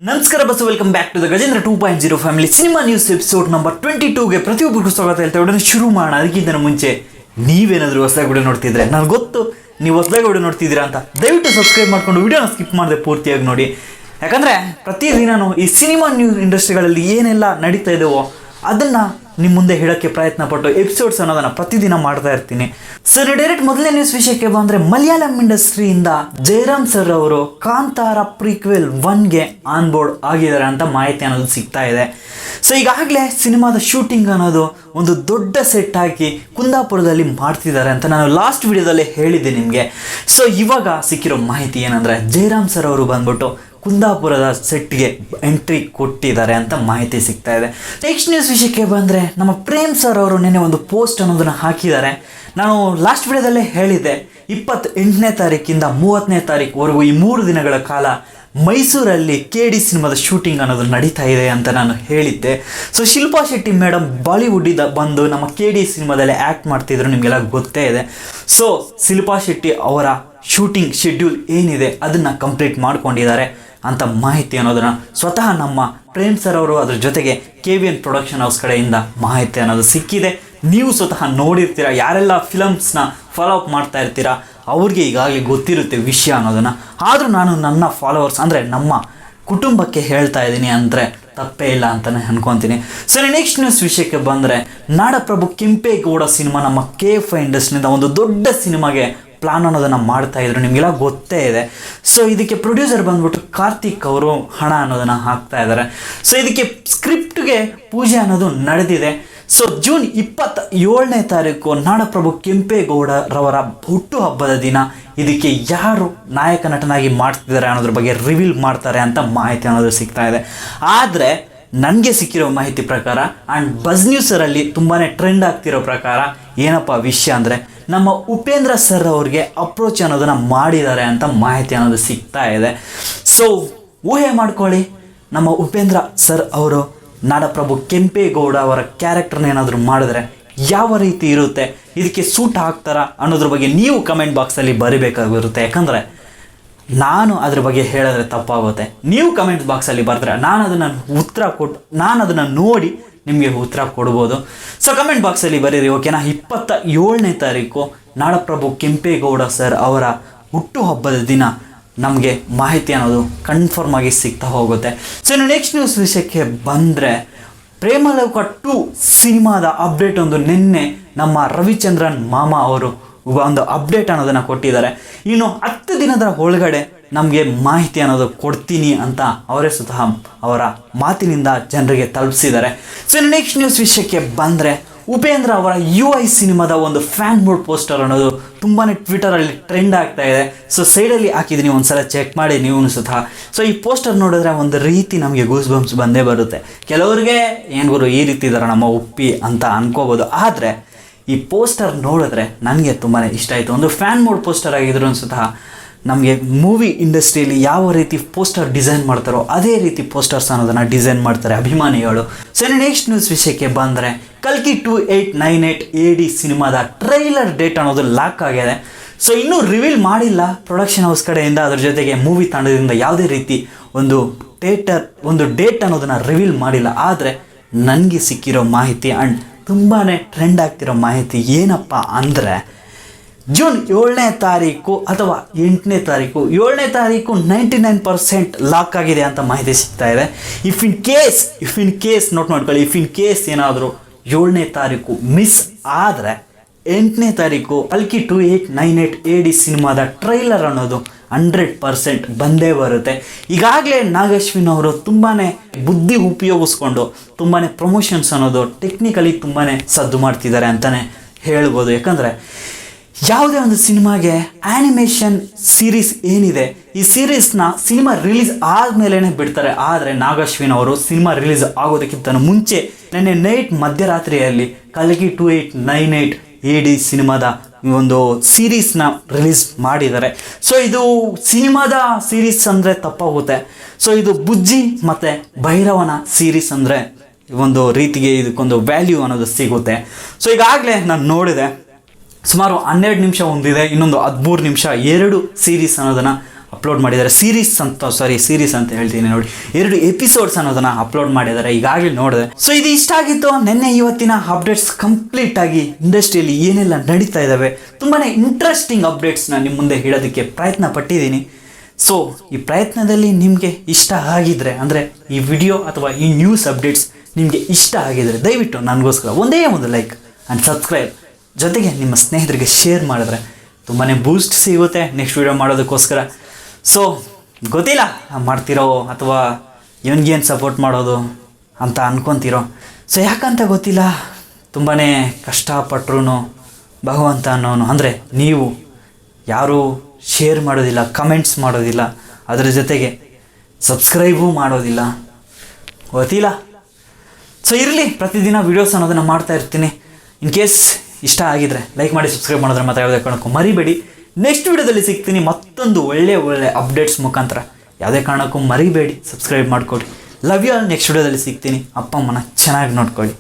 ನಮಸ್ಕಾರ boss welcome back to the Gajendra 2.0 family cinema news episode number 22ಗೆ ಪ್ರತಿಯೊಬ್ಬರಿಗೂ ಸ್ವಾಗತ ಹೇಳ್ತಾ ವಿಡಿಯೋನ ಶುರು ಮಾಡೋಣ. ಅದಕ್ಕಿಂತ ಮುಂಚೆ ನೀವೇನಾದರೂ ಹೊಸದಾಗಿ ವಿಡಿಯೋ ನೋಡ್ತಿದ್ರೆ ನನಗೆ ಗೊತ್ತು ನೀವು ಹೊಸದಾಗಿ ವಿಡಿಯೋ ನೋಡ್ತಿದ್ದೀರಾ ಅಂತ. ದಯವಿಟ್ಟು ಸಬ್ಸ್ಕ್ರೈಬ್ ಮಾಡ್ಕೊಂಡು ವಿಡಿಯೋನ ಸ್ಕಿಪ್ ಮಾಡದೆ ಪೂರ್ತಿಯಾಗಿ ನೋಡಿ. ಯಾಕಂದರೆ ಪ್ರತಿದಿನವೂ ಈ ಸಿನಿಮಾ ನ್ಯೂಸ್ ಇಂಡಸ್ಟ್ರಿಗಳಲ್ಲಿ ಏನೆಲ್ಲ ನಡೀತಾ ಇದೆಯೋ ಅದನ್ನು ನಿಮ್ಮ ಮುಂದೆ ಹೇಳೋಕ್ಕೆ ಪ್ರಯತ್ನ ಪಟ್ಟು ಎಪಿಸೋಡ್ಸ್ ಅನ್ನೋದನ್ನು ಪ್ರತಿದಿನ ಮಾಡ್ತಾ ಇರ್ತೀನಿ. ಸರ್ ಡೈರೆಕ್ಟ್ ಮೊದಲನೇ ನ್ಯೂಸ್ ವಿಷಯಕ್ಕೆ ಬಂದರೆ ಮಲಯಾಳಂ ಇಂಡಸ್ಟ್ರಿಯಿಂದ ಜಯರಾಮ್ ಸರ್ ಅವರು ಕಾಂತಾರ ಪ್ರೀಕ್ವೆಲ್ 1ಗೆ ಆನ್ ಬೋರ್ಡ್ ಆಗಿದ್ದಾರೆ ಅಂತ ಮಾಹಿತಿ ಅನ್ನೋದು ಸಿಗ್ತಾ ಇದೆ. ಸೊ ಈಗಾಗಲೇ ಸಿನಿಮಾದ ಶೂಟಿಂಗ್ ಅನ್ನೋದು ಒಂದು ದೊಡ್ಡ ಸೆಟ್ ಹಾಕಿ ಕುಂದಾಪುರದಲ್ಲಿ ಮಾಡ್ತಿದ್ದಾರೆ ಅಂತ ನಾನು ಲಾಸ್ಟ್ ವಿಡಿಯೋದಲ್ಲೇ ಹೇಳಿದ್ದೆ ನಿಮಗೆ. ಸೊ ಇವಾಗ ಸಿಕ್ಕಿರೋ ಮಾಹಿತಿ ಏನಂದರೆ ಜಯರಾಮ್ ಸರ್ ಅವರು ಬಂದ್ಬಿಟ್ಟು ಕುಂದಾಪುರದ ಸೆಟ್ಗೆ ಎಂಟ್ರಿ ಕೊಟ್ಟಿದ್ದಾರೆ ಅಂತ ಮಾಹಿತಿ ಸಿಗ್ತಾ ಇದೆ. ನೆಕ್ಸ್ಟ್ ನ್ಯೂಸ್ ವಿಷಯಕ್ಕೆ ಬಂದರೆ ನಮ್ಮ ಪ್ರೇಮ್ ಸರ್ ಅವರು ನಿನ್ನೆ ಒಂದು ಪೋಸ್ಟ್ ಅನ್ನೋದನ್ನು ಹಾಕಿದ್ದಾರೆ. ನಾನು ಲಾಸ್ಟ್ ವಿಡಿಯೋದಲ್ಲೇ ಹೇಳಿದ್ದೆ 28ನೇ ತಾರೀಕಿಂದ 30ನೇ ತಾರೀಕುವರೆಗೂ ಈ 3 ದಿನಗಳ ಕಾಲ ಮೈಸೂರಲ್ಲಿ KD ಸಿನಿಮಾದ ಶೂಟಿಂಗ್ ಅನ್ನೋದು ನಡೀತಾ ಇದೆ ಅಂತ ನಾನು ಹೇಳಿದ್ದೆ. ಸೊ ಶಿಲ್ಪಾ ಶೆಟ್ಟಿ ಮೇಡಮ್ ಬಾಲಿವುಡ್ಡಿಂದ ಬಂದು ನಮ್ಮ KD ಸಿನಿಮಾದಲ್ಲಿ ಆ್ಯಕ್ಟ್ ಮಾಡ್ತಿದ್ರು, ನಿಮಗೆಲ್ಲ ಗೊತ್ತೇ ಇದೆ. ಸೊ ಶಿಲ್ಪಾ ಶೆಟ್ಟಿ ಅವರ ಶೂಟಿಂಗ್ ಶೆಡ್ಯೂಲ್ ಏನಿದೆ ಅದನ್ನು ಕಂಪ್ಲೀಟ್ ಮಾಡ್ಕೊಂಡಿದ್ದಾರೆ ಅಂತ ಮಾಹಿತಿ ಅನ್ನೋದನ್ನು ಸ್ವತಃ ನಮ್ಮ ಪ್ರೇಮ್ ಸರ್ ಅವರು ಅದ್ರ ಜೊತೆಗೆ KVN ಪ್ರೊಡಕ್ಷನ್ ಹೌಸ್ ಕಡೆಯಿಂದ ಮಾಹಿತಿ ಅನ್ನೋದು ಸಿಕ್ಕಿದೆ. ನೀವು ಸ್ವತಃ ನೋಡಿರ್ತೀರ, ಯಾರೆಲ್ಲ ಫಿಲಮ್ಸ್ನ ಫಾಲೋ ಅಪ್ ಮಾಡ್ತಾ ಇರ್ತೀರ ಅವ್ರಿಗೆ ಈಗಾಗಲೇ ಗೊತ್ತಿರುತ್ತೆ ವಿಷಯ ಅನ್ನೋದನ್ನು. ಆದರೂ ನಾನು ನನ್ನ ಫಾಲೋವರ್ಸ್ ಅಂದರೆ ನಮ್ಮ ಕುಟುಂಬಕ್ಕೆ ಹೇಳ್ತಾ ಇದ್ದೀನಿ ಅಂದರೆ ತಪ್ಪೇ ಇಲ್ಲ ಅಂತಲೇ ಅನ್ಕೊತೀನಿ. ಸರಿ, ನೆಕ್ಸ್ಟ್ ನ್ಯೂಸ್ ವಿಷಯಕ್ಕೆ ಬಂದರೆ ನಾಡಪ್ರಭು ಕೆಂಪೇಗೌಡ ಸಿನಿಮಾ ನಮ್ಮ KFI ಇಂಡಸ್ಟ್ರಿಯಿಂದ ಒಂದು ದೊಡ್ಡ ಸಿನಿಮಾಗೆ ಪ್ಲಾನ್ ಅನ್ನೋದನ್ನು ಮಾಡ್ತಾ ಇದ್ರು, ನಿಮಗೆಲ್ಲ ಗೊತ್ತೇ ಇದೆ. ಸೊ ಇದಕ್ಕೆ ಪ್ರೊಡ್ಯೂಸರ್ ಬಂದ್ಬಿಟ್ಟು ಕಾರ್ತಿಕ್ ಅವರು ಹಣ ಅನ್ನೋದನ್ನು ಹಾಕ್ತಾ ಇದ್ದಾರೆ. ಸೊ ಇದಕ್ಕೆ ಸ್ಕ್ರಿಪ್ಟ್ಗೆ ಪೂಜೆ ಅನ್ನೋದು ನಡೆದಿದೆ. ಸೊ ಜೂನ್ 27ನೇ ತಾರೀಕು ನಾಡಪ್ರಭು ಕೆಂಪೇಗೌಡರವರ ಹುಟ್ಟುಹಬ್ಬದ ದಿನ ಇದಕ್ಕೆ ಯಾರು ನಾಯಕ ನಟನಾಗಿ ಮಾಡ್ತಿದ್ದಾರೆ ಅನ್ನೋದ್ರ ಬಗ್ಗೆ ರಿವೀಲ್ ಮಾಡ್ತಾರೆ ಅಂತ ಮಾಹಿತಿ ಅನ್ನೋದು ಸಿಗ್ತಾ ಇದೆ. ಆದರೆ ನನಗೆ ಸಿಕ್ಕಿರೋ ಮಾಹಿತಿ ಪ್ರಕಾರ ಆ್ಯಂಡ್ ಬಸ್ ನ್ಯೂಸರಲ್ಲಿ ತುಂಬಾ ಟ್ರೆಂಡ್ ಆಗ್ತಿರೋ ಪ್ರಕಾರ ಏನಪ್ಪ ವಿಷಯ ಅಂದರೆ ನಮ್ಮ ಉಪೇಂದ್ರ ಸರ್ ಅವ್ರಿಗೆ ಅಪ್ರೋಚ್ ಅನ್ನೋದನ್ನು ಮಾಡಿದ್ದಾರೆ ಅಂತ ಮಾಹಿತಿ ಅನ್ನೋದು ಸಿಗ್ತಾ ಇದೆ. ಸೊ ಊಹೆ ಮಾಡ್ಕೊಳ್ಳಿ, ನಮ್ಮ ಉಪೇಂದ್ರ ಸರ್ ಅವರು ನಾಡಪ್ರಭು ಕೆಂಪೇಗೌಡ ಅವರ ಕ್ಯಾರೆಕ್ಟರ್ನ ಏನಾದರೂ ಮಾಡಿದ್ರೆ ಯಾವ ರೀತಿ ಇರುತ್ತೆ, ಇದಕ್ಕೆ ಸೂಟ್ ಆಗ್ತಾರಾ ಅನ್ನೋದ್ರ ಬಗ್ಗೆ ನೀವು ಕಮೆಂಟ್ ಬಾಕ್ಸಲ್ಲಿ ಬರೀಬೇಕಾಗಿರುತ್ತೆ. ಯಾಕಂದರೆ ನಾನು ಅದ್ರ ಬಗ್ಗೆ ಹೇಳಿದ್ರೆ ತಪ್ಪಾಗುತ್ತೆ. ನೀವು ಕಮೆಂಟ್ ಬಾಕ್ಸಲ್ಲಿ ಬರೆದ್ರೆ ನಾನು ಅದನ್ನು ನೋಡಿ ನಿಮಗೆ ಉತ್ತರ ಕೊಡ್ಬೋದು. ಸೊ ಕಮೆಂಟ್ ಬಾಕ್ಸಲ್ಲಿ ಬರೀರಿ, ಓಕೆನಾ. 27ನೇ ತಾರೀಕು ನಾಡಪ್ರಭು ಕೆಂಪೇಗೌಡ ಸರ್ ಅವರ ಹುಟ್ಟುಹಬ್ಬದ ದಿನ ನಮಗೆ ಮಾಹಿತಿ ಅನ್ನೋದು ಕನ್ಫರ್ಮ್ ಆಗಿ ಸಿಗ್ತಾ ಹೋಗುತ್ತೆ. ಸೊ ಇನ್ನು ನೆಕ್ಸ್ಟ್ ನ್ಯೂಸ್ ವಿಷಯಕ್ಕೆ ಬಂದರೆ ಪ್ರೇಮಲೋಕ 2 ಸಿನಿಮಾದ ಅಪ್ಡೇಟ್ ಒಂದು ನಿನ್ನೆ ನಮ್ಮ ರವಿಚಂದ್ರನ್ ಮಾಮ ಅವರು ಒಂದು ಅಪ್ಡೇಟ್ ಅನ್ನೋದನ್ನು ಕೊಟ್ಟಿದ್ದಾರೆ. ಇನ್ನು 10 ದಿನದ ಒಳಗಡೆ ನಮಗೆ ಮಾಹಿತಿ ಅನ್ನೋದು ಕೊಡ್ತೀನಿ ಅಂತ ಅವರೇ ಸ್ವತಃ ಅವರ ಮಾತಿನಿಂದ ಜನರಿಗೆ ತಲುಪಿಸಿದ್ದಾರೆ. ಸೊ ನೆಕ್ಸ್ಟ್ ನ್ಯೂಸ್ ವಿಷಯಕ್ಕೆ ಬಂದರೆ ಉಪೇಂದ್ರ ಅವರ UI ಸಿನಿಮಾದ ಒಂದು ಫ್ಯಾನ್ ಬೋರ್ಡ್ ಪೋಸ್ಟರ್ ಅನ್ನೋದು ತುಂಬಾ ಟ್ವಿಟರಲ್ಲಿ ಟ್ರೆಂಡ್ ಆಗ್ತಾ ಇದೆ. ಸೊ ಸೈಡಲ್ಲಿ ಹಾಕಿದ್ದೀನಿ, ಒಂದ್ಸಲ ಚೆಕ್ ಮಾಡಿ ನೀವು ಸ್ವತಃ. ಸೊ ಈ ಪೋಸ್ಟರ್ ನೋಡಿದ್ರೆ ಒಂದು ರೀತಿ ನಮಗೆ ಗೂಸ್ ಬಂಪ್ಸ್ ಬಂದೇ ಬರುತ್ತೆ. ಕೆಲವರಿಗೆ ಏನು ಗುರು ಈ ರೀತಿ ಇದ್ದಾರೆ ನಮ್ಮ ಉಪ್ಪಿ ಅಂತ ಅನ್ಕೋಬೋದು. ಆದರೆ ಈ ಪೋಸ್ಟರ್ ನೋಡಿದ್ರೆ ನನಗೆ ತುಂಬಾ ಇಷ್ಟ ಆಯಿತು. ಒಂದು ಫ್ಯಾನ್ ಮೋಡ್ ಪೋಸ್ಟರ್ ಆಗಿದ್ರು ಸ್ವತಃ ನಮಗೆ ಮೂವಿ ಇಂಡಸ್ಟ್ರಿಯಲ್ಲಿ ಯಾವ ರೀತಿ ಪೋಸ್ಟರ್ ಡಿಸೈನ್ ಮಾಡ್ತಾರೋ ಅದೇ ರೀತಿ ಪೋಸ್ಟರ್ಸ್ ಅನ್ನೋದನ್ನು ಡಿಸೈನ್ ಮಾಡ್ತಾರೆ ಅಭಿಮಾನಿಗಳು. ಸೊ ನೆಕ್ಸ್ಟ್ ನ್ಯೂಸ್ ವಿಷಯಕ್ಕೆ ಬಂದರೆ ಕಲ್ಕಿ 2898 AD ಸಿನಿಮಾದ ಟ್ರೈಲರ್ ಡೇಟ್ ಅನ್ನೋದು ಲಾಕ್ ಆಗಿದೆ. ಸೊ ಇನ್ನೂ ರಿವೀಲ್ ಮಾಡಿಲ್ಲ ಪ್ರೊಡಕ್ಷನ್ ಹೌಸ್ ಕಡೆಯಿಂದ, ಅದ್ರ ಜೊತೆಗೆ ಮೂವಿ ತಂಡದಿಂದ ಯಾವುದೇ ರೀತಿ ಒಂದು ಡೇಟ್ ಅನ್ನೋದನ್ನು ರಿವೀಲ್ ಮಾಡಿಲ್ಲ. ಆದರೆ ನನಗೆ ಸಿಕ್ಕಿರೋ ಮಾಹಿತಿ ಆ್ಯಂಡ್ ತುಂಬಾ ಟ್ರೆಂಡ್ ಆಗ್ತಿರೋ ಮಾಹಿತಿ ಏನಪ್ಪ ಅಂದರೆ ಜೂನ್ 7ನೇ ತಾರೀಕು ಅಥವಾ 8ನೇ ತಾರೀಕು 7ನೇ ತಾರೀಕು 99% ಲಾಕ್ ಆಗಿದೆ ಅಂತ ಮಾಹಿತಿ ಸಿಗ್ತಾ ಇದೆ. ಇಫ್ ಇನ್ ಕೇಸ್ ನೋಟ್ ಮಾಡ್ಕೊಳ್ಳಿ, ಇಫ್ ಇನ್ ಕೇಸ್ ಏನಾದರೂ 7ನೇ ತಾರೀಕು ಮಿಸ್ ಆದರೆ 8ನೇ ತಾರೀಕು ಕಲ್ಕಿ 2898 AD ಸಿನಿಮಾದ ಟ್ರೈಲರ್ ಅನ್ನೋದು 100% ಬಂದೇ ಬರುತ್ತೆ. ಈಗಾಗಲೇ ನಾಗಶ್ವಿನ್ ಅವರು ತುಂಬಾ ಬುದ್ಧಿ ಉಪಯೋಗಿಸ್ಕೊಂಡು ತುಂಬಾ ಪ್ರಮೋಷನ್ಸ್ ಅನ್ನೋದು ಟೆಕ್ನಿಕಲಿ ತುಂಬಾ ಸದ್ದು ಮಾಡ್ತಿದ್ದಾರೆ ಅಂತಲೇ ಹೇಳ್ಬೋದು. ಯಾಕಂದರೆ ಯಾವುದೇ ಒಂದು ಸಿನಿಮಾಗೆ ಆ್ಯನಿಮೇಷನ್ ಸೀರೀಸ್ ಏನಿದೆ ಈ ಸಿನಿಮಾ ರಿಲೀಸ್ ಆದಮೇಲೆ ಬಿಡ್ತಾರೆ. ಆದರೆ ನಾಗಶ್ವಿನ್ ಅವರು ಸಿನಿಮಾ ರಿಲೀಸ್ ಆಗೋದಕ್ಕಿಂತ ಮುಂಚೆ ನೆನ್ನೆ ನೈಟ್ ಮಧ್ಯರಾತ್ರಿಯಲ್ಲಿ ಕಲ್ಕಿ 2898 AD ಸಿನಿಮಾದ ಒಂದು ಸೀರೀಸ್ನ ರಿಲೀಸ್ ಮಾಡಿದ್ದಾರೆ. ಸೊ ಇದು ಸಿನಿಮಾದ ಸೀರೀಸ್ ಅಂದರೆ ತಪ್ಪಾಗುತ್ತೆ. ಸೊ ಇದು ಬುಜ್ಜಿ ಮತ್ತು ಭೈರವನ ಸೀರೀಸ್ ಅಂದರೆ ಒಂದು ರೀತಿಗೆ ಇದಕ್ಕೊಂದು ವ್ಯಾಲ್ಯೂ ಅನ್ನೋದು ಸಿಗುತ್ತೆ. ಸೊ ಈಗಾಗಲೇ ನಾನು ನೋಡಿದೆ, ಸುಮಾರು 12 ನಿಮಿಷ ಒಂದಿದೆ, ಇನ್ನೊಂದು 13 ನಿಮಿಷ 2 ಸೀರೀಸ್ ಅನ್ನೋದನ್ನು ಅಪ್ಲೋಡ್ ಮಾಡಿದ್ದಾರೆ. ಸೀರೀಸ್ ಅಂತ ಹೇಳ್ತೀನಿ ನೋಡಿ, 2 ಎಪಿಸೋಡ್ಸ್ ಅನ್ನೋದನ್ನು ಅಪ್ಲೋಡ್ ಮಾಡಿದ್ದಾರೆ, ಈಗಾಗಲೇ ನೋಡಿದೆ. ಸೊ ಇದು ಇಷ್ಟ ಆಗಿತ್ತು. ನಿನ್ನೆ ಇವತ್ತಿನ ಅಪ್ಡೇಟ್ಸ್ ಕಂಪ್ಲೀಟ್ ಆಗಿ ಇಂಡಸ್ಟ್ರಿಯಲ್ಲಿ ಏನೆಲ್ಲ ನಡೀತಾ ಇದ್ದಾವೆ, ತುಂಬಾ ಇಂಟ್ರೆಸ್ಟಿಂಗ್ ಅಪ್ಡೇಟ್ಸ್ನ ನಿಮ್ಮ ಮುಂದೆ ಹೇಳೋದಕ್ಕೆ ಪ್ರಯತ್ನ ಪಟ್ಟಿದ್ದೀನಿ. ಸೊ ಈ ಪ್ರಯತ್ನದಲ್ಲಿ ನಿಮಗೆ ಇಷ್ಟ ಆಗಿದ್ರೆ, ಅಂದರೆ ಈ ವಿಡಿಯೋ ಅಥವಾ ಈ ನ್ಯೂಸ್ ಅಪ್ಡೇಟ್ಸ್ ನಿಮಗೆ ಇಷ್ಟ ಆಗಿದ್ರೆ ದಯವಿಟ್ಟು ನನಗೋಸ್ಕರ ಒಂದೇ ಒಂದು ಲೈಕ್ ಆ್ಯಂಡ್ ಸಬ್ಸ್ಕ್ರೈಬ್, ಜೊತೆಗೆ ನಿಮ್ಮ ಸ್ನೇಹಿತರಿಗೆ ಶೇರ್ ಮಾಡಿದ್ರೆ ತುಂಬಾ ಬೂಸ್ಟ್ ಸಿಗುತ್ತೆ ನೆಕ್ಸ್ಟ್ ವಿಡಿಯೋ ಮಾಡೋದಕ್ಕೋಸ್ಕರ. ಸೊ ಗೊತ್ತಿಲ್ಲ ಮಾಡ್ತಿರೋ ಅಥವಾ ಇವನಿಗೇನು ಸಪೋರ್ಟ್ ಮಾಡೋದು ಅಂತ ಅನ್ಕೊತಿರೋ. ಸೊ ಯಾಕಂತ ಗೊತ್ತಿಲ್ಲ, ತುಂಬಾ ಕಷ್ಟಪಟ್ಟರು ಭಗವಂತ ಅನ್ನೋನು, ಅಂದರೆ ನೀವು ಯಾರೂ ಶೇರ್ ಮಾಡೋದಿಲ್ಲ, ಕಮೆಂಟ್ಸ್ ಮಾಡೋದಿಲ್ಲ, ಅದರ ಜೊತೆಗೆ ಸಬ್ಸ್ಕ್ರೈಬೂ ಮಾಡೋದಿಲ್ಲ, ಗೊತ್ತಿಲ್ಲ. ಸೊ ಇರಲಿ, ಪ್ರತಿದಿನ ವೀಡಿಯೋಸ್ ಅನ್ನೋದನ್ನು ಮಾಡ್ತಾ ಇರ್ತೀನಿ. ಇನ್ ಕೇಸ್ ಇಷ್ಟ ಆಗಿದ್ರೆ ಲೈಕ್ ಮಾಡಿ, ಸಬ್ಸ್ಕ್ರೈಬ್ ಮಾಡೋದ್ರೆ ಮತ್ತೆ ಯಾವುದೇ ಕಾರಣಕ್ಕೂ ಮರಿಬೇಡಿ. ನೆಕ್ಸ್ಟ್ ವಿಡಿಯೋದಲ್ಲಿ ಸಿಗ್ತೀನಿ ಮತ್ತೊಂದು ಒಳ್ಳೆ ಅಪ್ಡೇಟ್ಸ್ ಮುಖಾಂತರ. ಯಾವುದೇ ಕಾರಣಕ್ಕೂ ಮರಿಬೇಡಿ, ಸಬ್ಸ್ಕ್ರೈಬ್ ಮಾಡ್ಕೊಳ್ಳಿ. Love you all. ನೆಕ್ಸ್ಟ್ ವಿಡಿಯೋದಲ್ಲಿ ಸಿಗ್ತೀನಿ. ಅಪ್ಪ ಅಮ್ಮನ ಚೆನ್ನಾಗಿ ನೋಡ್ಕೊಳ್ಳಿ.